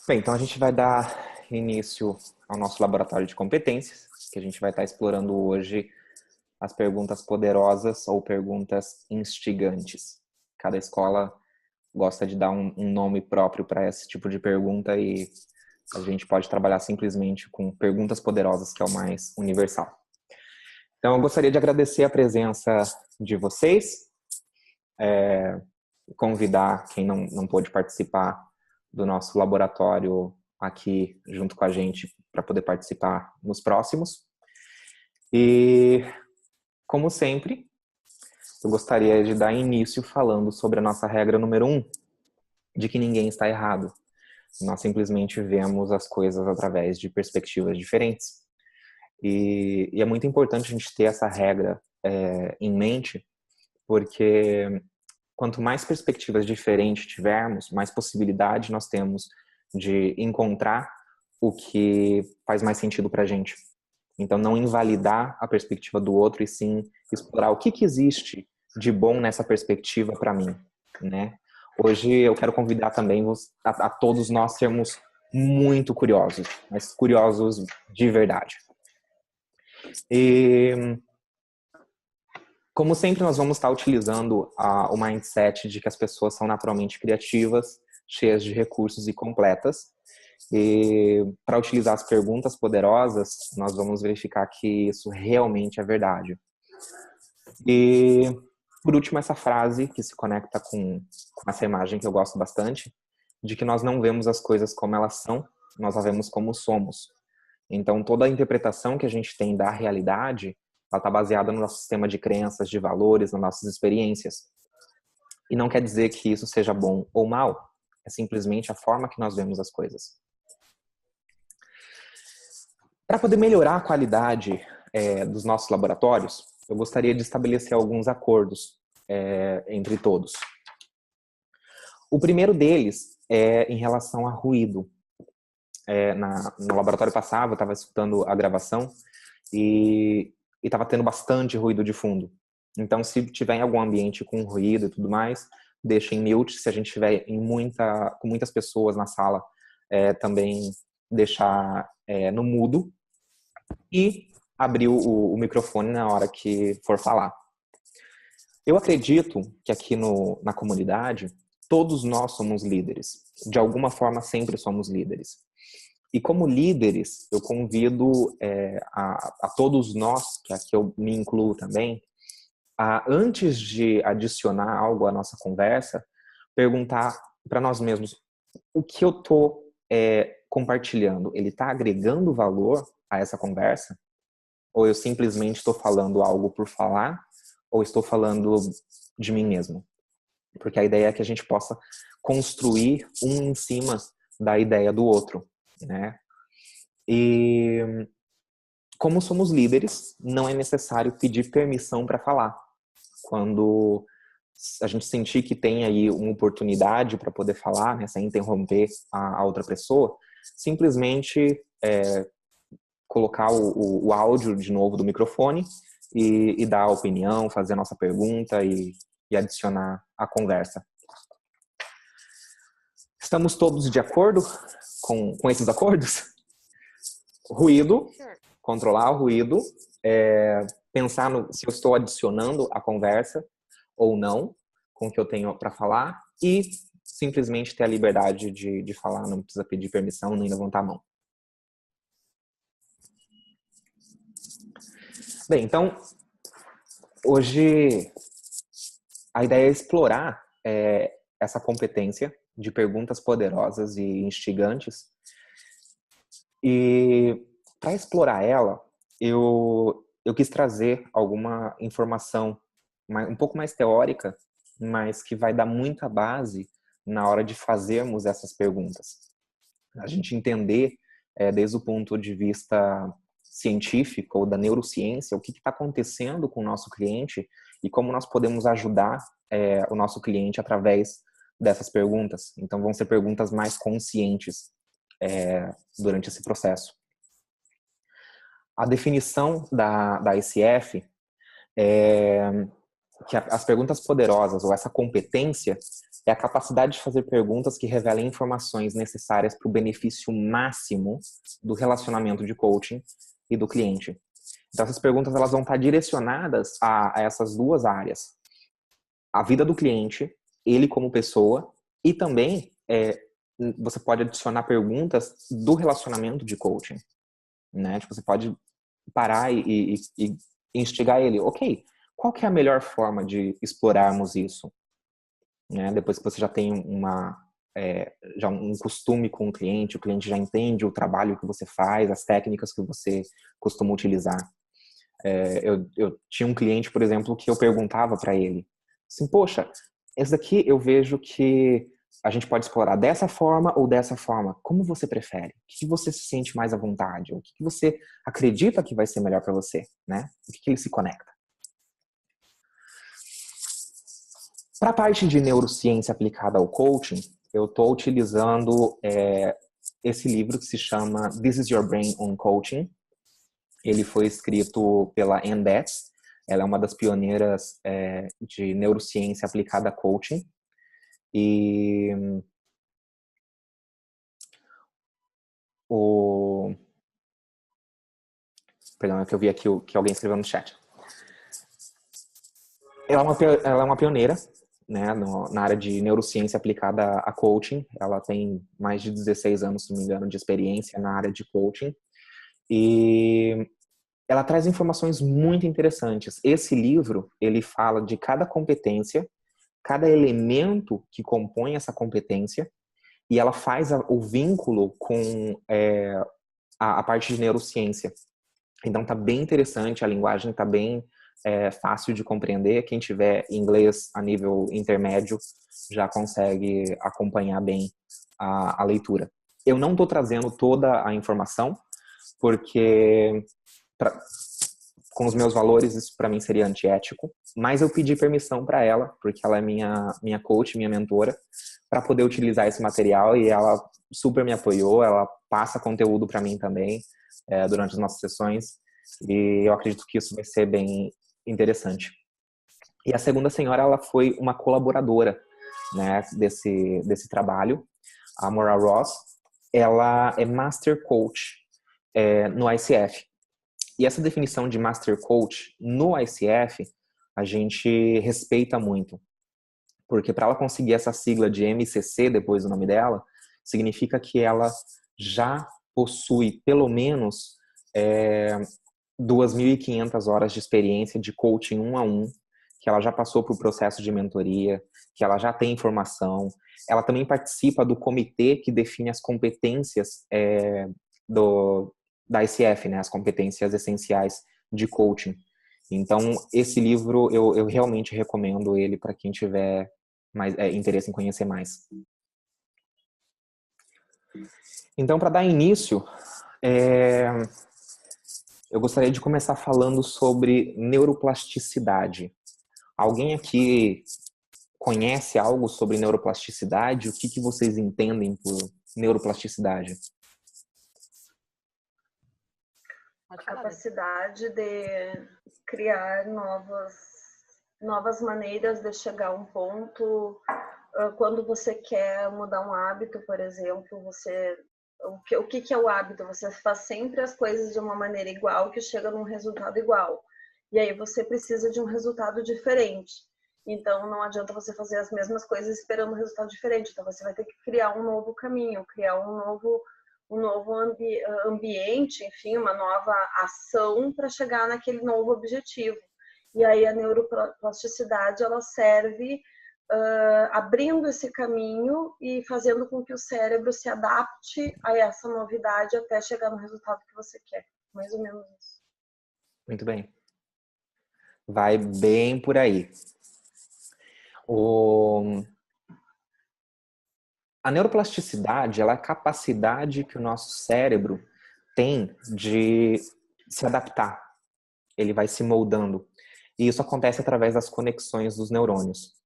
Bem, então a gente vai dar início ao nosso laboratório de competências, que a gente vai estar explorando hoje as perguntas poderosas ou perguntas instigantes. Cada escola gosta de dar um nome próprio para esse tipo de pergunta e a gente pode trabalhar simplesmente com perguntas poderosas, que é o mais universal. Então, eu gostaria de agradecer a presença de vocês, convidar quem não pôde participar do nosso laboratório aqui junto com a gente para poder participar nos próximos. E, como sempre, eu gostaria de dar início falando sobre a nossa regra número 1, de que ninguém está errado. Nós simplesmente vemos as coisas através de perspectivas diferentes. E é muito importante a gente ter essa regra em mente, porque quanto mais perspectivas diferentes tivermos, mais possibilidade nós temos de encontrar o que faz mais sentido para a gente. Então, não invalidar a perspectiva do outro e sim explorar o que existe de bom nessa perspectiva para mim, né? Hoje eu quero convidar também a todos nós sermos muito curiosos, mas curiosos de verdade. E, como sempre, nós vamos estar utilizando o mindset de que as pessoas são naturalmente criativas, cheias de recursos e completas. E para utilizar as perguntas poderosas, nós vamos verificar que isso realmente é verdade. E, por último, essa frase que se conecta com essa imagem que eu gosto bastante, de que nós não vemos as coisas como elas são, nós a vemos como somos. Então, toda a interpretação que a gente tem da realidade, ela está baseada no nosso sistema de crenças, de valores, nas nossas experiências. E não quer dizer que isso seja bom ou mal, é simplesmente a forma que nós vemos as coisas. Para poder melhorar a qualidade dos nossos laboratórios, eu gostaria de estabelecer alguns acordos entre todos. O primeiro deles é em relação a ruído. No laboratório passado, eu estava escutando a gravação e estava tendo bastante ruído de fundo. Então, se tiver em algum ambiente com ruído e tudo mais, deixa em mute. Se a gente estiver com muitas pessoas na sala, também deixar no mudo e abrir o microfone na hora que for falar. Eu acredito que aqui na comunidade, todos nós somos líderes. De alguma forma, sempre somos líderes. E como líderes, eu convido a todos nós, que aqui eu me incluo também, antes de adicionar algo à nossa conversa, perguntar para nós mesmos o que eu estou compartilhando. Ele está agregando valor a essa conversa? Ou eu simplesmente estou falando algo por falar? Ou estou falando de mim mesmo? Porque a ideia é que a gente possa construir um em cima da ideia do outro, né? E como somos líderes, não é necessário pedir permissão para falar. Quando a gente sentir que tem aí uma oportunidade para poder falar, né, sem interromper a outra pessoa, simplesmente colocar o áudio de novo do microfone e dar a opinião, fazer a nossa pergunta e adicionar a conversa. Estamos todos de acordo com esses acordos? Ruído, controlar o ruído, pensar se eu estou adicionando a conversa ou não com o que eu tenho para falar e simplesmente ter a liberdade de falar, não precisa pedir permissão nem levantar a mão. Bem, então, hoje a ideia é explorar essa competência de perguntas poderosas e instigantes. E para explorar ela, eu quis trazer alguma informação um pouco mais teórica, mas que vai dar muita base na hora de fazermos essas perguntas. A gente entender, desde o ponto de vista científico ou da neurociência, o que está acontecendo com o nosso cliente e como nós podemos ajudar o nosso cliente através dessas perguntas. Então, vão ser perguntas mais conscientes durante esse processo. A definição da ICF é que as perguntas poderosas ou essa competência é a capacidade de fazer perguntas que revelem informações necessárias para o benefício máximo do relacionamento de coaching e do cliente. Então, essas perguntas elas vão estar direcionadas a essas duas áreas. A vida do cliente, ele como pessoa, e também você pode adicionar perguntas do relacionamento de coaching. Né? Tipo, você pode parar e instigar ele. Ok, qual que é a melhor forma de explorarmos isso? Né? Depois que você já tem já um costume com o cliente já entende o trabalho que você faz, as técnicas que você costuma utilizar. Eu tinha um cliente, por exemplo, que eu perguntava para ele, assim, poxa, esse daqui eu vejo que a gente pode explorar dessa forma ou dessa forma. Como você prefere? O que você se sente mais à vontade? O que você acredita que vai ser melhor para você? Né? O que ele se conecta? Para a parte de neurociência aplicada ao coaching, eu estou utilizando esse livro que se chama This is Your Brain on Coaching. Ele foi escrito pela Ann Betts. Ela é uma das pioneiras de neurociência aplicada a coaching. E Perdão, é que eu vi aqui que alguém escreveu no chat. Ela é uma pioneira, né, na área de neurociência aplicada a coaching. Ela tem mais de 16 anos, se não me engano, de experiência na área de coaching. E ela traz informações muito interessantes. Esse livro, ele fala de cada competência, cada elemento que compõe essa competência, e ela faz o vínculo com a parte de neurociência. Então tá bem interessante, a linguagem tá bem fácil de compreender. Quem tiver inglês a nível intermédio já consegue acompanhar bem a leitura. Eu não estou trazendo toda a informação, porque com os meus valores isso para mim seria antiético, mas eu pedi permissão para ela, porque ela é minha coach, minha mentora, para poder utilizar esse material, e ela super me apoiou. Ela passa conteúdo para mim também durante as nossas sessões, e eu acredito que isso vai ser bem interessante. E a segunda senhora, ela foi uma colaboradora, né, desse trabalho, a Maura Ross. Ela é Master Coach no ICF. E essa definição de Master Coach no ICF, a gente respeita muito. Porque para ela conseguir essa sigla de MCC, depois do nome dela, significa que ela já possui pelo menos 2.500 horas de experiência de coaching 1-a-1, que ela já passou por processo de mentoria, que ela já tem informação. Ela também participa do comitê que define as competências da ICF, né, as competências essenciais de coaching. Então, esse livro, eu realmente recomendo ele para quem tiver mais interesse em conhecer mais. Então, para dar início, eu gostaria de começar falando sobre neuroplasticidade. Alguém aqui conhece algo sobre neuroplasticidade? O que vocês entendem por neuroplasticidade? A capacidade de criar novas maneiras de chegar a um ponto. Quando você quer mudar um hábito, por exemplo, o que é o hábito? Você faz sempre as coisas de uma maneira igual, que chega num resultado igual. E aí você precisa de um resultado diferente. Então não adianta você fazer as mesmas coisas esperando um resultado diferente. Então você vai ter que criar um novo caminho, criar um novo ambiente, enfim, uma nova ação para chegar naquele novo objetivo. E aí a neuroplasticidade, ela serve abrindo esse caminho e fazendo com que o cérebro se adapte a essa novidade até chegar no resultado que você quer. Mais ou menos isso. Muito bem. Vai bem por aí. A neuroplasticidade, ela é a capacidade que o nosso cérebro tem de se adaptar. Ele vai se moldando. E isso acontece através das conexões dos neurônios.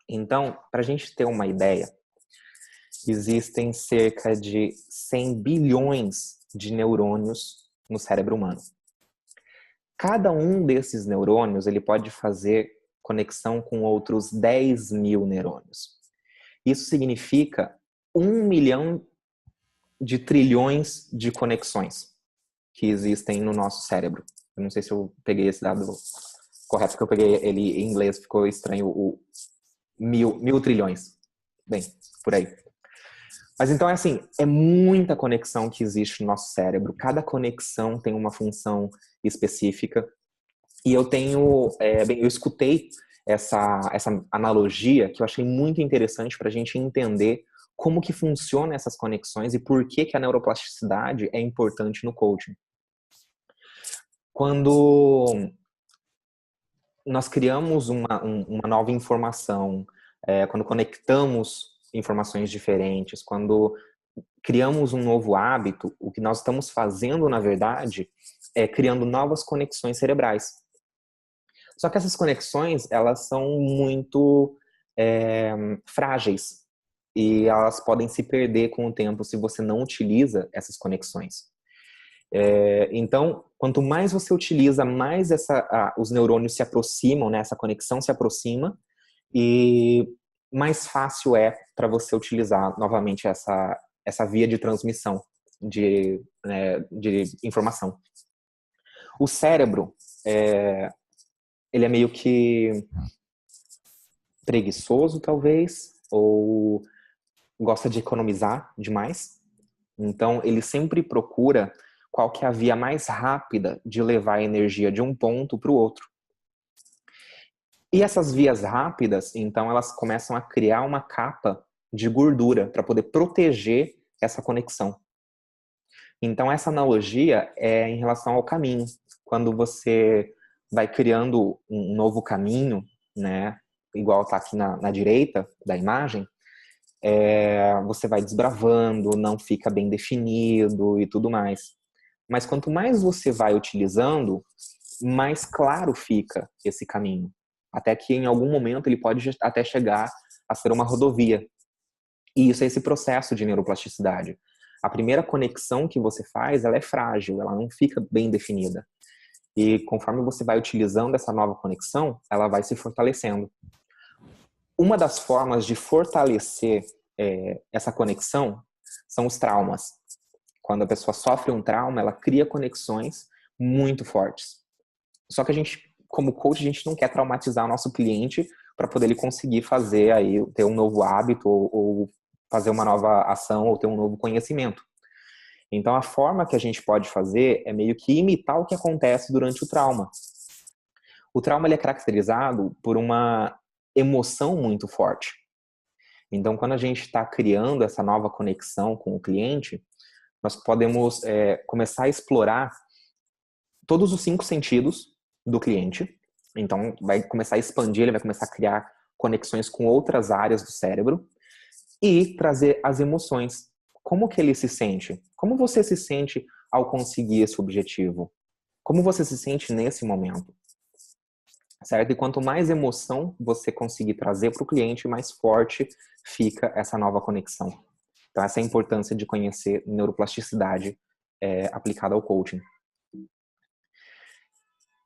Então, para a gente ter uma ideia, existem cerca de 100 bilhões de neurônios no cérebro humano. Cada um desses neurônios, ele pode fazer conexão com outros 10 mil neurônios. Isso significa 1 milhão de trilhões de conexões que existem no nosso cérebro. Eu não sei se eu peguei esse dado correto, porque eu peguei ele em inglês, ficou estranho o mil trilhões. Bem, por aí. Mas então é assim, é muita conexão que existe no nosso cérebro. Cada conexão tem uma função específica. E eu eu escutei essa analogia que eu achei muito interessante para a gente entender como que funcionam essas conexões e por que que a neuroplasticidade é importante no coaching. Quando nós criamos uma nova informação, quando conectamos informações diferentes, quando criamos um novo hábito, o que nós estamos fazendo, na verdade, é criando novas conexões cerebrais. Só que essas conexões, elas são muito frágeis e elas podem se perder com o tempo se você não utiliza essas conexões. Então, quanto mais você utiliza, mais os neurônios se aproximam, né? Essa conexão se aproxima e mais fácil é para você utilizar novamente essa via de transmissão de informação. O cérebro, ele é meio que preguiçoso, talvez, ou gosta de economizar demais. Então, ele sempre procura qual que é a via mais rápida de levar a energia de um ponto para o outro. E essas vias rápidas, então, elas começam a criar uma capa de gordura para poder proteger essa conexão. Então, essa analogia é em relação ao caminho. Quando você vai criando um novo caminho, né, igual está aqui na direita da imagem, você vai desbravando, não fica bem definido e tudo mais. Mas quanto mais você vai utilizando, mais claro fica esse caminho. Até que em algum momento ele pode até chegar a ser uma rodovia. E isso é esse processo de neuroplasticidade. A primeira conexão que você faz, ela é frágil, ela não fica bem definida. E conforme você vai utilizando essa nova conexão, ela vai se fortalecendo. Uma das formas de fortalecer essa conexão são os traumas. Quando a pessoa sofre um trauma, ela cria conexões muito fortes. Só que a gente, como coach, a gente não quer traumatizar o nosso cliente para poder ele conseguir ter um novo hábito ou fazer uma nova ação ou ter um novo conhecimento. Então, a forma que a gente pode fazer é meio que imitar o que acontece durante o trauma. O trauma ele é caracterizado por uma emoção muito forte. Então, quando a gente está criando essa nova conexão com o cliente, nós podemos começar a explorar todos os 5 sentidos do cliente. Então, vai começar a expandir, ele vai começar a criar conexões com outras áreas do cérebro e trazer as emoções. Como que ele se sente? Como você se sente ao conseguir esse objetivo? Como você se sente nesse momento? Certo? E quanto mais emoção você conseguir trazer para o cliente, mais forte fica essa nova conexão. Então, essa é a importância de conhecer neuroplasticidade aplicada ao coaching.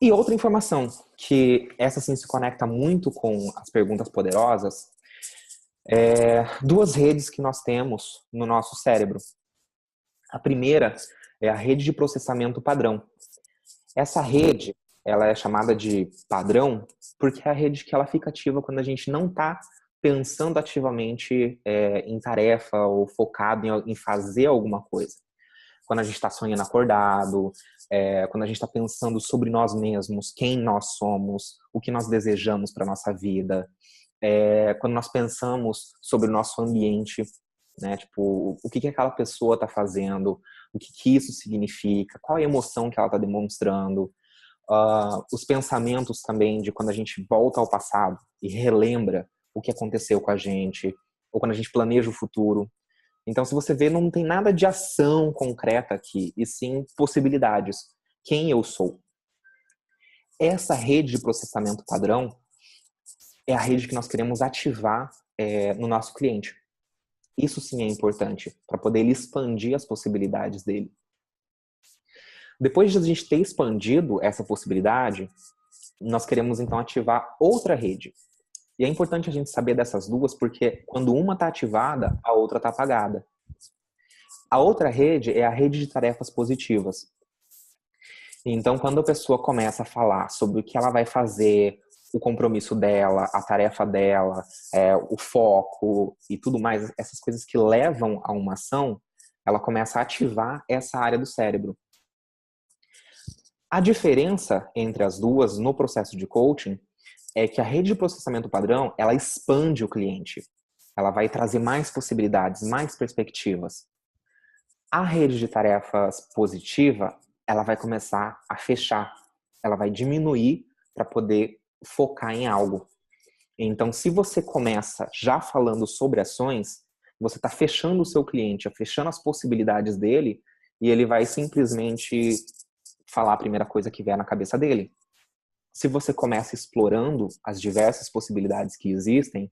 E outra informação, que essa sim se conecta muito com as perguntas poderosas, 2 redes que nós temos no nosso cérebro. A primeira é a rede de processamento padrão. Essa rede, ela é chamada de padrão porque é a rede que ela fica ativa quando a gente não está pensando ativamente em tarefa ou focado em fazer alguma coisa. Quando a gente está sonhando acordado, quando a gente está pensando sobre nós mesmos, quem nós somos, o que nós desejamos para a nossa vida, quando nós pensamos sobre o nosso ambiente, né? Tipo, o que aquela pessoa está fazendo, o que isso significa, qual a emoção que ela está demonstrando, os pensamentos também de quando a gente volta ao passado e relembra o que aconteceu com a gente, ou quando a gente planeja o futuro. Então, se você vê, não tem nada de ação concreta aqui, e sim possibilidades. Quem eu sou? Essa rede de processamento padrão é a rede que nós queremos ativar no nosso cliente. Isso sim é importante, para poder ele expandir as possibilidades dele. Depois de a gente ter expandido essa possibilidade, nós queremos então ativar outra rede, E é importante a gente saber dessas duas, porque quando uma está ativada, a outra está apagada. A outra rede é a rede de tarefas positivas. Então, quando a pessoa começa a falar sobre o que ela vai fazer, o compromisso dela, a tarefa dela, o foco e tudo mais, essas coisas que levam a uma ação, ela começa a ativar essa área do cérebro. A diferença entre as duas no processo de coaching é que a rede de processamento padrão, ela expande o cliente. Ela vai trazer mais possibilidades, mais perspectivas. A rede de tarefas positiva, ela vai começar a fechar. Ela vai diminuir para poder focar em algo. Então, se você começa já falando sobre ações, você está fechando o seu cliente, fechando as possibilidades dele, e ele vai simplesmente falar a primeira coisa que vier na cabeça dele. Se você começa explorando as diversas possibilidades que existem,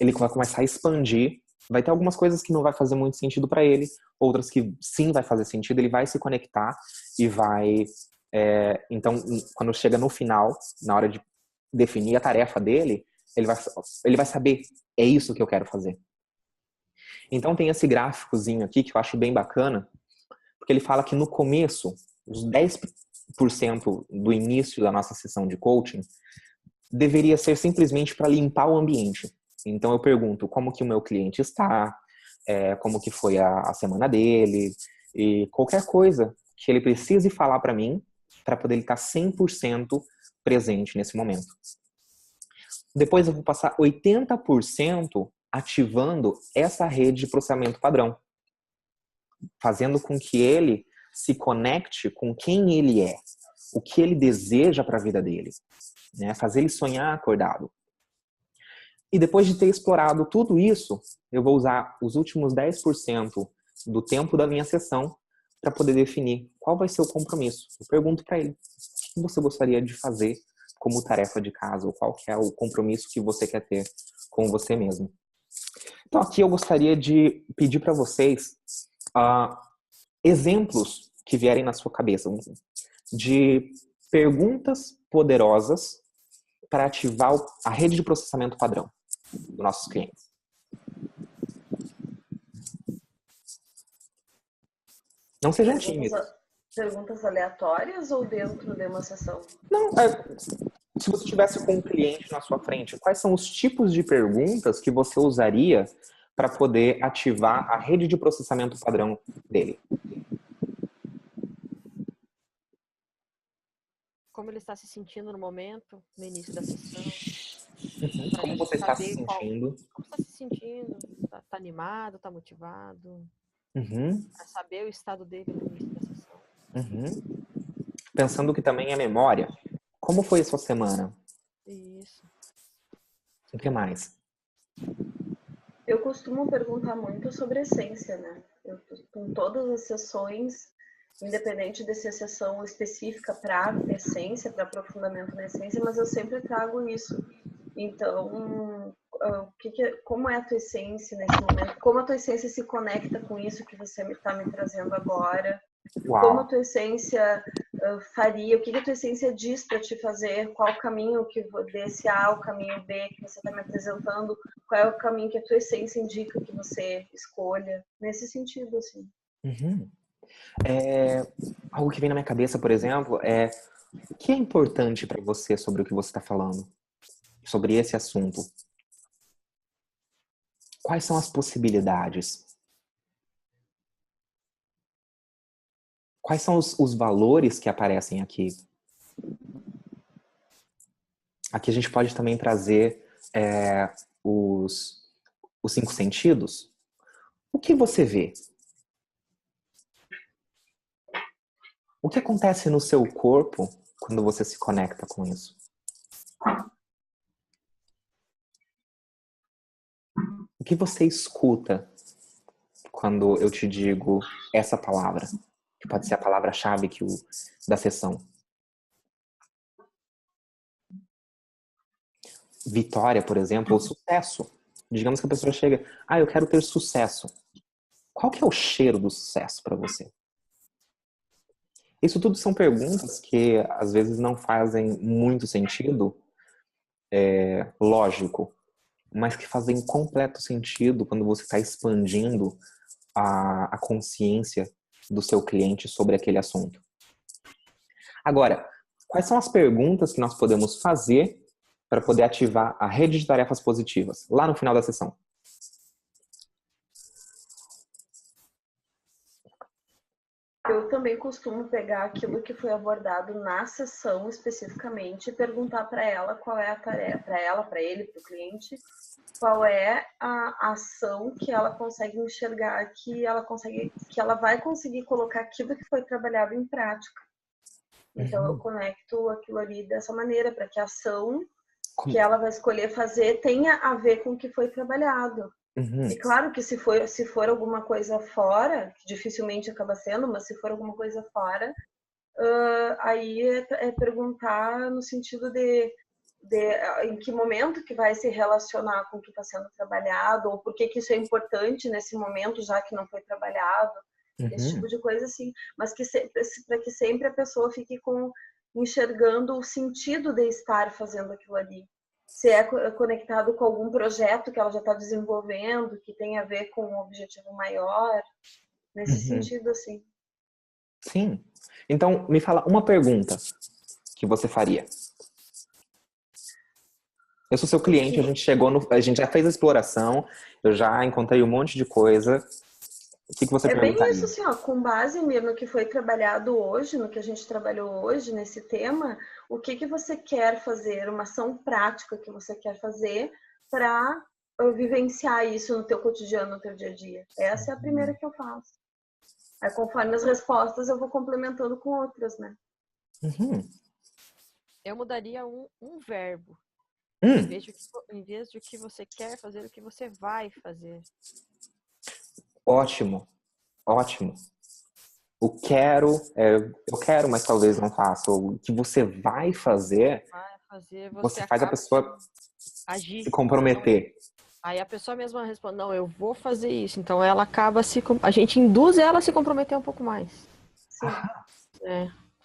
ele vai começar a expandir. Vai ter algumas coisas que não vai fazer muito sentido para ele, outras que sim vai fazer sentido, ele vai se conectar e vai... então, quando chega no final, na hora de definir a tarefa dele, ele vai saber, é isso que eu quero fazer. Então tem esse gráficozinho aqui que eu acho bem bacana, porque ele fala que no começo, os 10% do início da nossa sessão de coaching deveria ser simplesmente para limpar o ambiente. Então eu pergunto como que o meu cliente está, como que foi a semana dele, e qualquer coisa que ele precise falar para mim, para poder ele estar 100% presente nesse momento. Depois eu vou passar 80% ativando essa rede de processamento padrão, fazendo com que ele se conecte com quem ele é, o que ele deseja para a vida dele, né? Fazer ele sonhar acordado. E depois de ter explorado tudo isso, eu vou usar os últimos 10% do tempo da minha sessão para poder definir qual vai ser o compromisso. Eu pergunto para ele, o que você gostaria de fazer como tarefa de casa, ou qual que é o compromisso que você quer ter com você mesmo. Então aqui eu gostaria de pedir para vocês exemplos que vierem na sua cabeça de perguntas poderosas para ativar a rede de processamento padrão dos nossos clientes. Não sejam tímidos. Perguntas aleatórias ou dentro de uma sessão? Não, se você tivesse com um cliente na sua frente, quais são os tipos de perguntas que você usaria para poder ativar a rede de processamento padrão dele? Como ele está se sentindo no momento, no início da sessão. Como você está se sentindo? Como está se sentindo? Está animado? Está motivado? Para saber o estado dele no início da sessão. Pensando que também é memória. Como foi a sua semana? Isso. O que mais? Eu costumo perguntar muito sobre essência, né? Com todas as sessões, independente de ser sessão específica para essência, para aprofundamento na essência, mas eu sempre trago isso. Então, como é a tua essência nesse momento? Como a tua essência se conecta com isso que você está me trazendo agora? Uau. Como a tua essência faria? O que a tua essência diz para te fazer? Qual o caminho que desse A ao caminho B que você está me apresentando? Qual é o caminho que a tua essência indica que você escolha? Nesse sentido, assim. Algo que vem na minha cabeça, por exemplo, é o que é importante para você sobre o que você está falando? Sobre esse assunto? Quais são as possibilidades? Quais são os valores que aparecem aqui? Aqui a gente pode também trazer os 5 sentidos. O que você vê? O que acontece no seu corpo quando você se conecta com isso? O que você escuta quando eu te digo essa palavra? Que pode ser a palavra-chave da sessão. Vitória, por exemplo, ou sucesso. Digamos que a pessoa chega, eu quero ter sucesso. Qual que é o cheiro do sucesso para você? Isso tudo são perguntas que às vezes não fazem muito sentido lógico, mas que fazem completo sentido quando você está expandindo a consciência do seu cliente sobre aquele assunto. Agora, quais são as perguntas que nós podemos fazer para poder ativar a rede de tarefas positivas, lá no final da sessão? Eu também costumo pegar aquilo que foi abordado na sessão especificamente e perguntar para ela qual é a tarefa, para ele, para o cliente, qual é a ação que ela consegue enxergar, que ela vai conseguir colocar aquilo que foi trabalhado em prática. Então eu conecto aquilo ali dessa maneira, para que a ação que ela vai escolher fazer tenha a ver com o que foi trabalhado. E claro que se for alguma coisa fora, que dificilmente acaba sendo, mas se for alguma coisa fora, aí é perguntar no sentido de em que momento que vai se relacionar com o que está sendo trabalhado, ou por que isso é importante nesse momento, já que não foi trabalhado, esse tipo de coisa assim. Mas para que sempre a pessoa fique enxergando o sentido de estar fazendo aquilo ali. Se é conectado com algum projeto que ela já está desenvolvendo, que tem a ver com um objetivo maior, nesse sentido, assim. Sim. Então, me fala uma pergunta que você faria. Eu sou seu cliente, a gente já fez a exploração, eu já encontrei um monte de coisa. O que você perguntaria? É bem isso, assim, ó, com base no que foi trabalhado hoje, no que a gente trabalhou hoje nesse tema, o que você quer fazer, uma ação prática que você quer fazer para vivenciar isso no teu cotidiano, no teu dia a dia. Essa é a primeira que eu faço. Aí, conforme as respostas, eu vou complementando com outras, né? Eu mudaria um verbo. Em vez de o que você quer fazer, o que você vai fazer. Ótimo. Eu quero, mas talvez não faça. O que você vai fazer, você faz a pessoa agir, se comprometer. Aí a pessoa mesma responde, não, eu vou fazer isso. Então ela acaba a gente induz ela a se comprometer um pouco mais. Sim.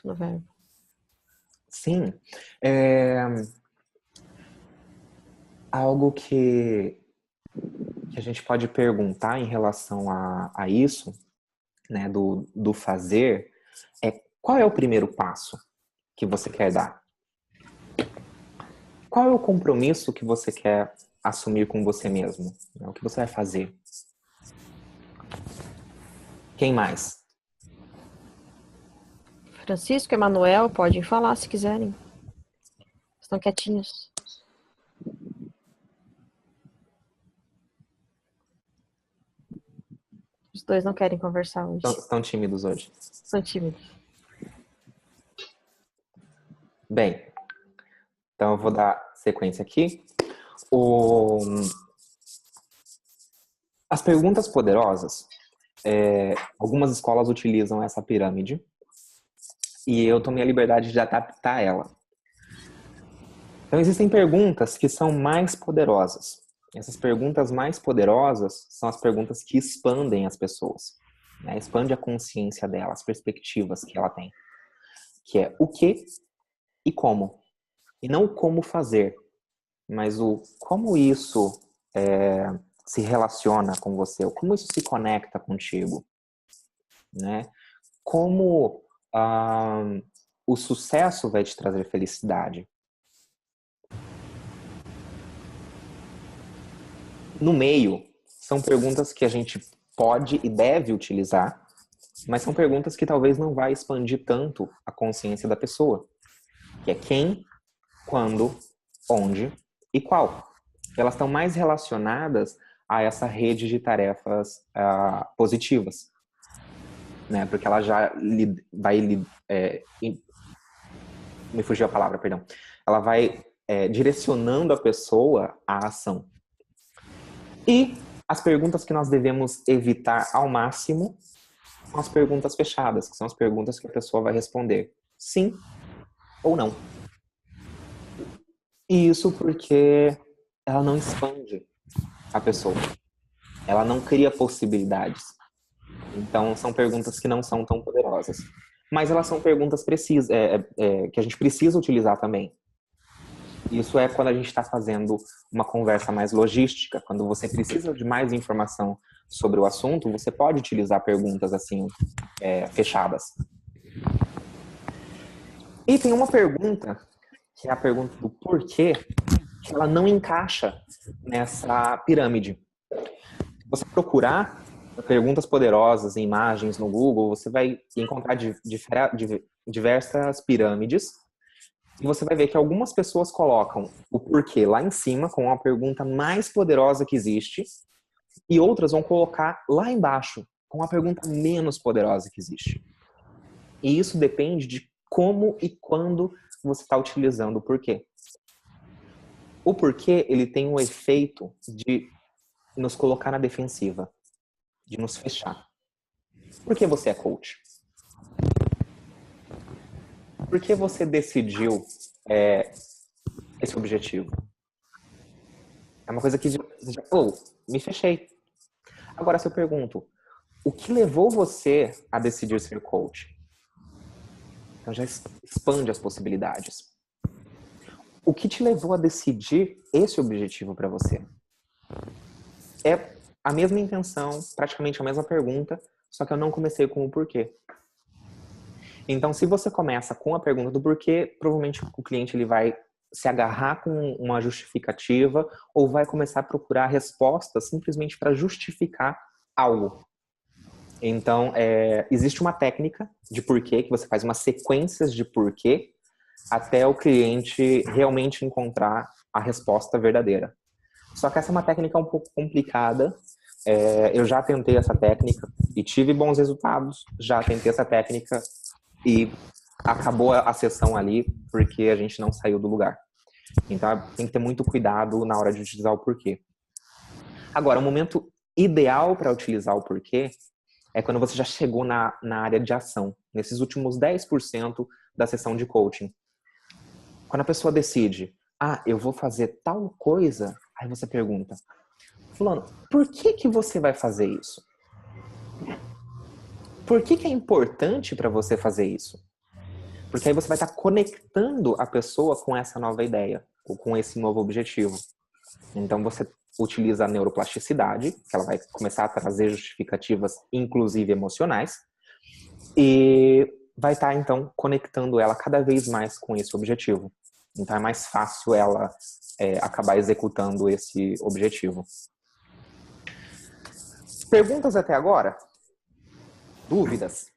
No verbo. Sim. Algo que a gente pode perguntar em relação a isso, né, do fazer, qual é o primeiro passo que você quer dar? Qual é o compromisso que você quer assumir com você mesmo? O que você vai fazer? Quem mais? Francisco, Emanuel, podem falar se quiserem. Estão quietinhos. Os dois não querem conversar hoje. Estão tímidos hoje. Estão tímidos. Bem, então eu vou dar sequência aqui. As perguntas poderosas, algumas escolas utilizam essa pirâmide e eu tomei a liberdade de adaptar ela. Então existem perguntas que são mais poderosas. Essas perguntas mais poderosas são as perguntas que expandem as pessoas, né? Expande a consciência dela, as perspectivas que ela tem. Que é o que e como. E não o como fazer, mas o como isso se relaciona com você, ou como isso se conecta contigo, né? Como o sucesso vai te trazer felicidade. No meio, são perguntas que a gente pode e deve utilizar, mas são perguntas que talvez não vai expandir tanto a consciência da pessoa, que é quem, quando, onde e qual. Elas estão mais relacionadas a essa rede de tarefas positivas, né? Porque ela já me fugiu a palavra, perdão. Ela vai direcionando a pessoa à ação. E as perguntas que nós devemos evitar ao máximo são as perguntas fechadas, que são as perguntas que a pessoa vai responder sim ou não. E isso porque ela não expande a pessoa. Ela não cria possibilidades. Então, são perguntas que não são tão poderosas. Mas elas são perguntas precisas, que a gente precisa utilizar também. Isso é quando a gente está fazendo uma conversa mais logística, quando você precisa de mais informação sobre o assunto, você pode utilizar perguntas assim, fechadas. E tem uma pergunta, que é a pergunta do porquê, que ela não encaixa nessa pirâmide. Se você procurar perguntas poderosas em imagens no Google, você vai encontrar diversas pirâmides. E você vai ver que algumas pessoas colocam o porquê lá em cima, com a pergunta mais poderosa que existe, e outras vão colocar lá embaixo, com a pergunta menos poderosa que existe. E isso depende de como e quando você está utilizando o porquê. O porquê, ele tem o efeito de nos colocar na defensiva, de nos fechar. Por que você é coach? Por que você decidiu esse objetivo? É uma coisa que me fechei. Agora, se eu pergunto, o que levou você a decidir ser coach? Então já expande as possibilidades. O que te levou a decidir esse objetivo para você? É a mesma intenção, praticamente a mesma pergunta, só que eu não comecei com o porquê. Então, se você começa com a pergunta do porquê, provavelmente o cliente ele vai se agarrar com uma justificativa ou vai começar a procurar respostas simplesmente para justificar algo. Então, existe uma técnica de porquê, que você faz umas sequências de porquê até o cliente realmente encontrar a resposta verdadeira. Só que essa é uma técnica um pouco complicada. Eu já tentei essa técnica e tive bons resultados. Já tentei essa técnica e acabou a sessão ali porque a gente não saiu do lugar. Então, tem que ter muito cuidado na hora de utilizar o porquê. Agora, o momento ideal para utilizar o porquê é quando você já chegou na área de ação, nesses últimos 10% da sessão de coaching. Quando a pessoa decide, eu vou fazer tal coisa, aí você pergunta, fulano, por que você vai fazer isso? Por que é importante para você fazer isso? Porque aí você vai estar conectando a pessoa com essa nova ideia, ou com esse novo objetivo. Então você utiliza a neuroplasticidade, que ela vai começar a trazer justificativas, inclusive emocionais, e vai estar, então, conectando ela cada vez mais com esse objetivo. Então é mais fácil ela acabar executando esse objetivo. Perguntas até agora? Dúvidas?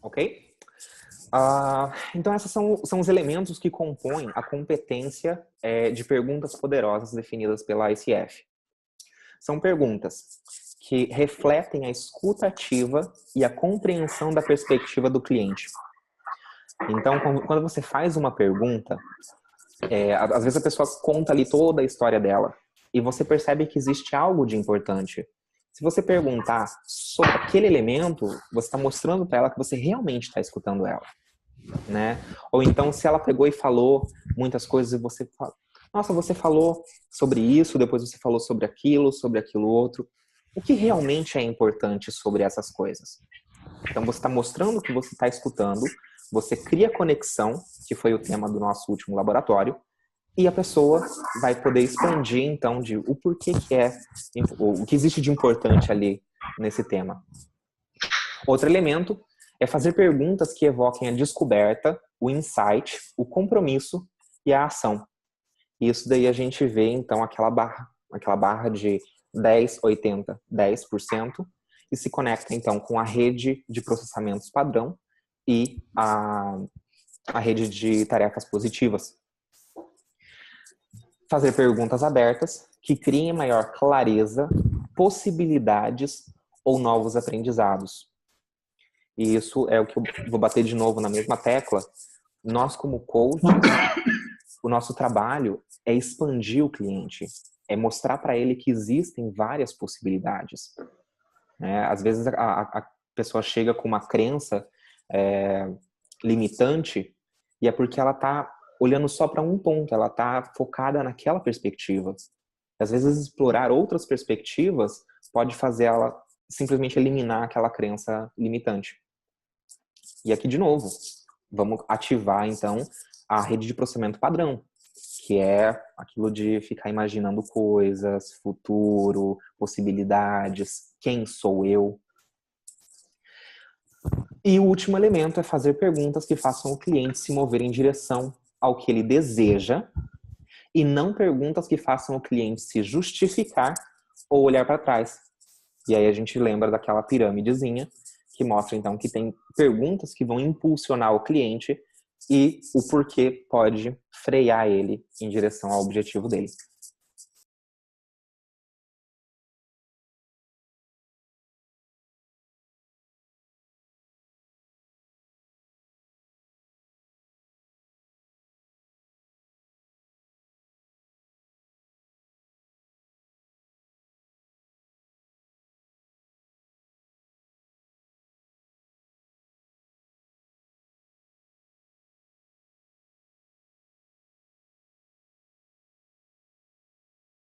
Ok? Então, esses são os elementos que compõem a competência de perguntas poderosas definidas pela ICF. São perguntas que refletem a escuta ativa e a compreensão da perspectiva do cliente. Então, quando você faz uma pergunta, às vezes a pessoa conta ali toda a história dela e você percebe que existe algo de importante. Se você perguntar sobre aquele elemento, você está mostrando para ela que você realmente está escutando ela, né? Ou então, se ela pegou e falou muitas coisas e você fala, nossa, você falou sobre isso, depois você falou sobre aquilo outro. O que realmente é importante sobre essas coisas? Então, você está mostrando que você está escutando, você cria conexão, que foi o tema do nosso último laboratório, e a pessoa vai poder expandir, então, o porquê o que existe de importante ali nesse tema. Outro elemento é fazer perguntas que evoquem a descoberta, o insight, o compromisso e a ação. Isso daí a gente vê, então, aquela barra de 10, 80, 10%, e se conecta, então, com a rede de processamentos padrão e a rede de tarefas positivas. Fazer perguntas abertas que criem maior clareza, possibilidades ou novos aprendizados. E isso é o que eu vou bater de novo na mesma tecla. Nós, como coaches, o nosso trabalho é expandir o cliente, é mostrar para ele que existem várias possibilidades. Às vezes a pessoa chega com uma crença limitante e é porque ela está olhando só para um ponto, ela está focada naquela perspectiva. Às vezes explorar outras perspectivas pode fazer ela simplesmente eliminar aquela crença limitante. E aqui, de novo, vamos ativar, então, a rede de processamento padrão, que é aquilo de ficar imaginando coisas, futuro, possibilidades, quem sou eu. E o último elemento é fazer perguntas que façam o cliente se mover em direção ao que ele deseja e não perguntas que façam o cliente se justificar ou olhar para trás. E aí a gente lembra daquela pirâmidezinha que mostra, então, que tem perguntas que vão impulsionar o cliente e o porquê pode frear ele em direção ao objetivo dele.